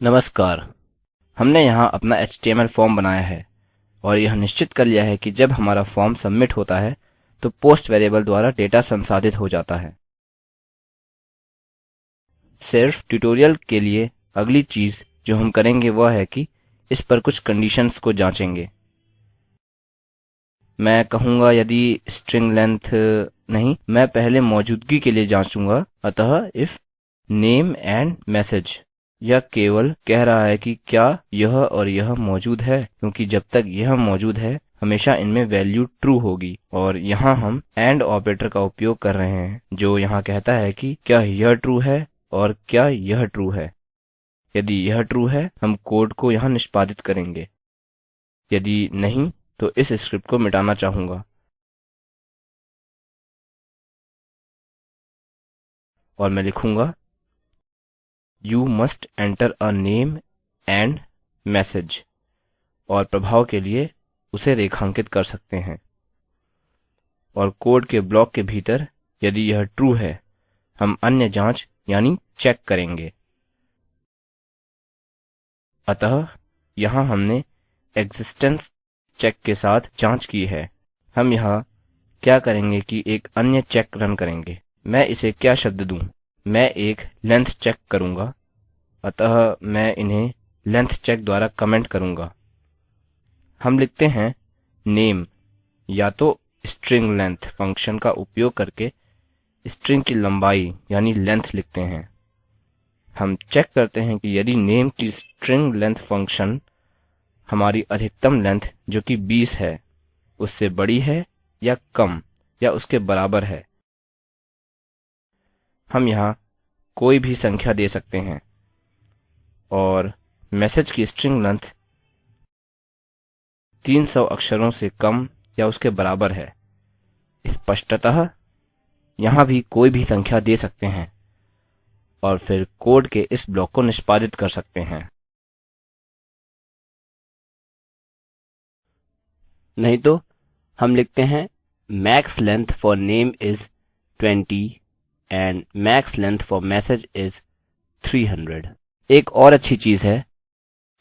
नमस्कार। हमने यहाँ अपना HTML फॉर्म बनाया है और यह निश्चित कर लिया है कि जब हमारा फॉर्म सबमिट होता है तो पोस्ट वेरिएबल द्वारा डेटा संसाधित हो जाता है। सिर्फ ट्यूटोरियल के लिए अगली चीज़ जो हम करेंगे वह है कि इस पर कुछ कंडीशंस को जाँचेंगे। मैं कहूँगा यदि स्ट्रिंग लेंथ नहीं, मैं पहले मौजूदगी के लिए जाँचूंगा। अतः इफ नेम एंड मैसेज, यह केवल कह रहा है कि क्या यह और यह मौजूद है, क्योंकि जब तक यह मौजूद है हमेशा इनमें वैल्यू ट्रू होगी। और यहाँ हम एंड ऑपरेटर का उपयोग कर रहे हैं जो यहाँ कहता है कि क्या यह ट्रू है और क्या यह ट्रू है। यदि यह ट्रू है हम कोड को यहाँ निष्पादित करेंगे, यदि नहीं तो इस स्क्रिप्ट को मिटाना चाहूँगा और मैं लिखूँगा You must enter a name and message और प्रभाव के लिए उसे रेखांकित कर सकते हैं। और कोड के ब्लॉक के भीतर यदि यह ट्रू है हम अन्य जाँच यानी चेक करेंगे। अतः यहाँ हमने एक्जिस्टेंस चेक के साथ जाँच की है। हम यहाँ क्या करेंगे कि एक अन्य चेक रन करेंगे। मैं इसे क्या शब्द दूँ? मैं एक लेंथ चेक करूँगा। अतः मैं इन्हें लेंथ चेक द्वारा कमेंट करूँगा। हम लिखते हैं नेम या तो स्ट्रिंग लेंथ फंक्शन का उपयोग करके स्ट्रिंग की लंबाई यानी लेंथ लिखते हैं। हम चेक करते हैं कि यदि नेम की स्ट्रिंग लेंथ फंक्शन हमारी अधिकतम लेंथ जो कि 20 है उससे बड़ी है या कम या उसके बराबर है। हम यहाँ कोई भी संख्या दे सकते हैं और मैसेज की स्ट्रिंग लेंथ 300 अक्षरों से कम या उसके बराबर है। स्पष्टतः यहाँ भी कोई भी संख्या दे सकते हैं और फिर कोड के इस ब्लॉक को निष्पादित कर सकते हैं। नहीं तो हम लिखते हैं max length for name is 20 and max length for message is 300। एक और अच्छी चीज है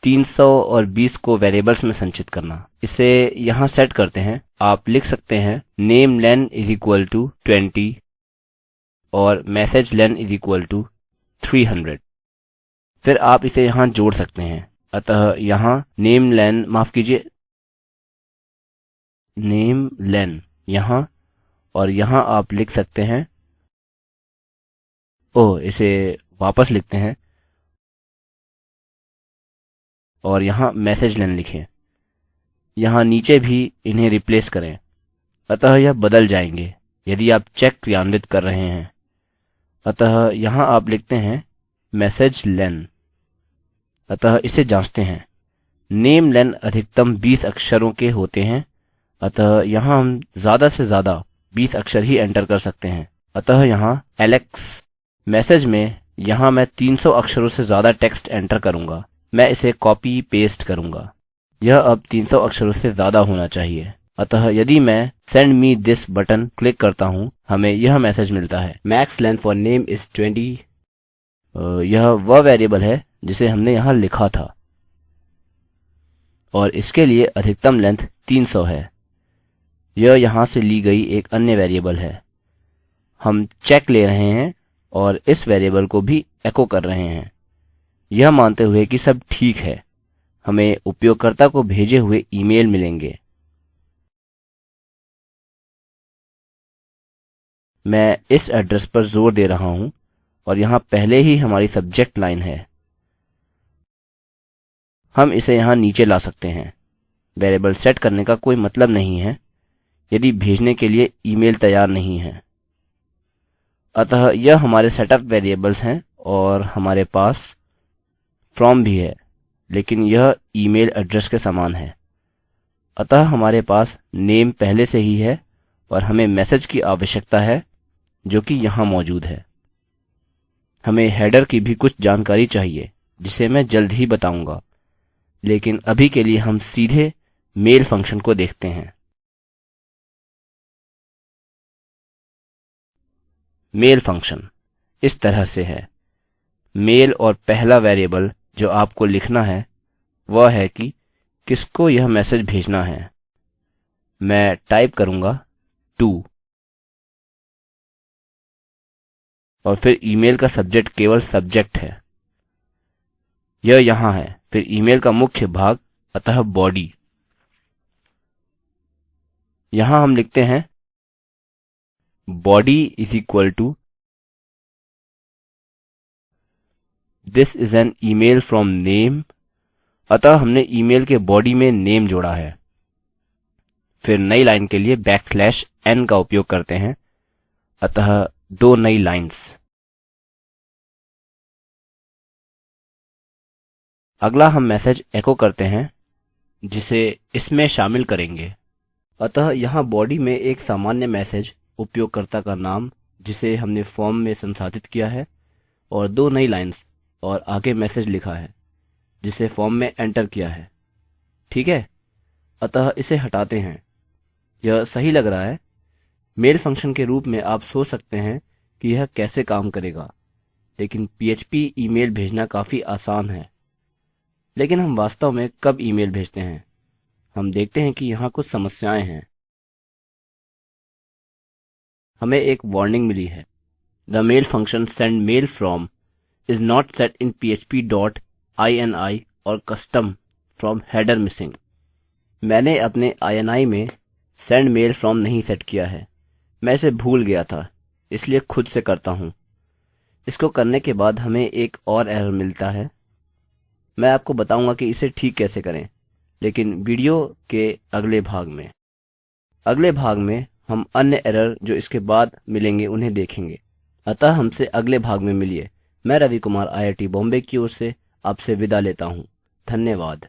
300 और 20 को वेरिएबल्स में संचित करना। इसे यहाँ सेट करते हैं। आप लिख सकते हैं name len is equal to 20 और message len is equal to 300। फिर आप इसे यहाँ जोड़ सकते हैं। अतः यहाँ नेम लेन माफ कीजिए नेम लेन यहाँ और यहाँ आप लिख सकते हैं इसे वापस लिखते हैं और यहाँ मैसेज लेन लिखें। यहाँ नीचे भी इन्हें रिप्लेस करें। अतः यह बदल जाएंगे यदि आप चेक क्रियान्वित कर रहे हैं। अतः यहाँ आप लिखते हैं मैसेज लेन। अतः इसे जाँचते हैं। नेम लेन अधिकतम 20 अक्षरों के होते हैं। अतः यहाँ हम ज्यादा से ज्यादा 20 अक्षर ही एंटर कर सकते हैं। अतः यहाँ एलेक्स। मैसेज में यहाँ मैं 300 अक्षरों से ज्यादा टेक्स्ट एंटर करूँगा। मैं इसे कॉपी पेस्ट करूँगा। यह अब 300 अक्षरों से ज्यादा होना चाहिए। अतः यदि मैं send me this button click करता हूँ हमें यह मैसेज मिलता है max length for name is 20। यह वह वेरिएबल है जिसे हमने यहाँ लिखा था और इसके लिए अधिकतम लेंथ 300 है। यह यहाँ से ली गई एक अन्य वेरिएबल है। हम चेक ले रहे हैं और इस वेरिएबल को भी एको कर रहे हैं यह मानते हुए कि सब ठीक है। हमें उपयोगकर्ता को भेजे हुए ईमेल मिलेंगे। मैं इस एड्रेस पर जोर दे रहा हूँ और यहाँ पहले ही हमारी सब्जेक्ट लाइन है। हम इसे यहाँ नीचे ला सकते हैं। वेरिएबल सेट करने का कोई मतलब नहीं है यदि भेजने के लिए ईमेल तैयार नहीं है। अतः यह हमारे सेटअप वेरिएबल्स हैं और हमारे पास फ्रॉम भी है लेकिन यह ईमेल एड्रेस के समान है। अतः हमारे पास नेम पहले से ही है और हमें मैसेज की आवश्यकता है जो कि यहाँ मौजूद है। हमें हेडर की भी कुछ जानकारी चाहिए जिसे मैं जल्द ही बताऊंगा, लेकिन अभी के लिए हम सीधे मेल फंक्शन को देखते हैं। मेल फंक्शन इस तरह से है। मेल और पहला वेरिएबल जो आपको लिखना है वह है कि किसको यह मैसेज भेजना है। मैं टाइप करूँगा to और फिर ईमेल का सब्जेक्ट केवल सब्जेक्ट है, यह यहाँ है। फिर ईमेल का मुख्य भाग अतः बॉडी। यहाँ हम लिखते हैं body is equal to this is an email from name। अतः हमने ईमेल के बॉडी में नेम जोड़ा है। फिर नई लाइन के लिए \n का उपयोग करते हैं, अतः 2 नई लाइन्स। अगला हम मैसेज एको करते हैं जिसे इसमें शामिल करेंगे। अतः यहाँ बॉडी में एक सामान्य मैसेज उपयोगकर्ता का नाम जिसे हमने फॉर्म में संसाधित किया है और 2 नई लाइन्स और आगे मैसेज लिखा है जिसे फॉर्म में एंटर किया है। ठीक है, अतः इसे हटाते हैं। यह सही लग रहा है। मेल फंक्शन के रूप में आप सोच सकते हैं कि यह कैसे काम करेगा, लेकिन PHP ईमेल भेजना काफी आसान है। लेकिन हम वास्तव में कब ईमेल भेजते हैं, हम देखते हैं कि यहाँ कुछ समस्याएं हैं। हमें एक वार्निंग मिली है, the mail function send mail from is not set in php.ini और custom from header missing। मैंने अपने ini में send mail from नहीं सेट किया है। मैं इसे भूल गया था, इसलिए खुद से करता हूँ। इसको करने के बाद हमें एक और एरर मिलता है। मैं आपको बताऊंगा कि इसे ठीक कैसे करें, लेकिन वीडियो के अगले भाग में। अगले भाग में हम अन्य एरर जो इसके बाद मिलेंगे उन्हें देखेंगे। अतः हमसे अगले भाग में मिलिए। मैं रवि कुमार IIT बॉम्बे की ओर से आपसे विदा लेता हूँ। धन्यवाद।